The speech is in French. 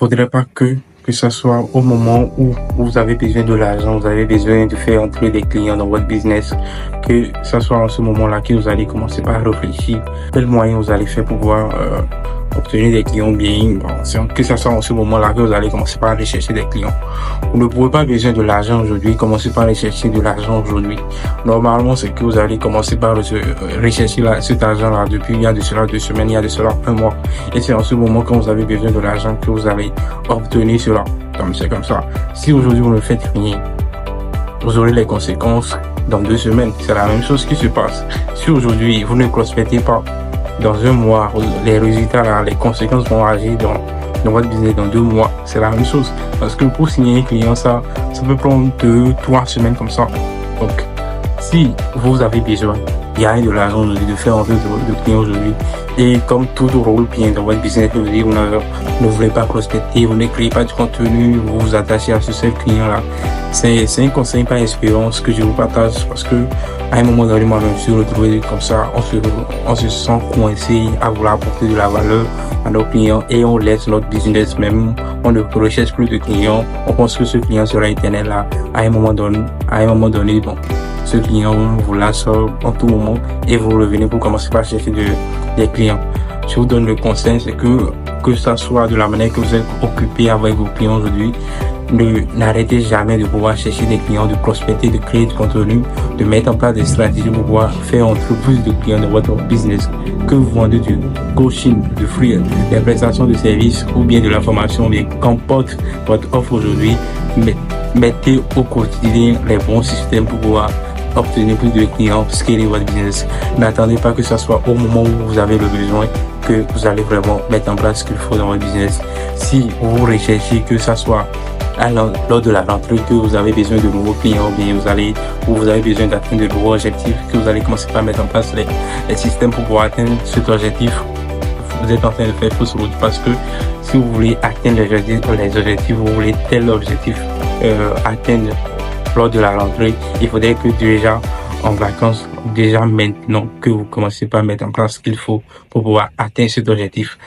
Faudrait pas que ça soit au moment où vous avez besoin de l'argent, vous avez besoin de faire entrer des clients dans votre business, que ça soit en ce moment-là que vous allez commencer par réfléchir quels moyens vous allez faire pour pouvoir obtenir des clients bien. Bon, que ça soit en ce moment-là que vous allez commencer par aller chercher des clients. Vous ne pouvez pas besoin de l'argent aujourd'hui, commencer par aller chercher de l'argent aujourd'hui. Normalement, c'est que vous allez commencer par rechercher cet argent-là depuis il y a de cela 2 semaines, il y a de cela 1 mois. Et c'est en ce moment quand vous avez besoin de l'argent que vous allez obtenir cela. C'est comme ça. Si aujourd'hui vous ne faites rien, vous aurez les conséquences dans 2 semaines. C'est la même chose qui se passe. Si aujourd'hui vous ne prospectez pas, dans 1 mois, les résultats là, les conséquences vont agir dans votre business dans 2 mois. C'est la même chose. Parce que pour signer un client, ça peut prendre 2-3 semaines comme ça. Donc, si vous avez besoin, il y a de l'argent aujourd'hui, de faire entrer de clients aujourd'hui. Et comme tout roule bien dans votre business, aujourd'hui, vous ne voulez pas prospecter, vous ne créez pas du contenu, vous vous attachez à ce seul client-là. C'est un conseil par expérience que je vous partage parce que à un moment donné, moi-même, je suis retrouvé comme ça, on se sent coincé à vouloir apporter de la valeur à nos clients et on laisse notre business même, on ne recherche plus de clients, on pense que ce client sera éternel là. À un moment donné, bon, ce client vous lâche en tout moment et vous revenez pour commencer par chercher des clients. Je vous donne le conseil, c'est que ça soit de la manière que vous êtes occupé avec vos clients aujourd'hui, n'arrêtez jamais de pouvoir chercher des clients, de prospecter, de créer du contenu, de mettre en place des stratégies pour pouvoir faire entrer plus de clients dans votre business. Que vous vendez du coaching, du free, des prestations de services ou bien de l'information, bien qu'importe votre offre aujourd'hui, mettez au quotidien les bons systèmes pour pouvoir obtenir plus de clients, scaler votre business. N'attendez pas que ce soit au moment où vous avez le besoin que vous allez vraiment mettre en place ce qu'il faut dans votre business. Si vous recherchez que ça soit lors de la rentrée que vous avez besoin de nouveaux clients, bien vous avez besoin d'atteindre de nouveaux objectifs, que vous allez commencer par mettre en place les systèmes pour pouvoir atteindre cet objectif. Vous êtes en train de faire fausse route parce que si vous voulez atteindre les objectifs, vous voulez tel objectif atteindre lors de la rentrée, il faudrait que déjà en vacances, déjà maintenant que vous commencez par mettre en place ce qu'il faut pour pouvoir atteindre cet objectif.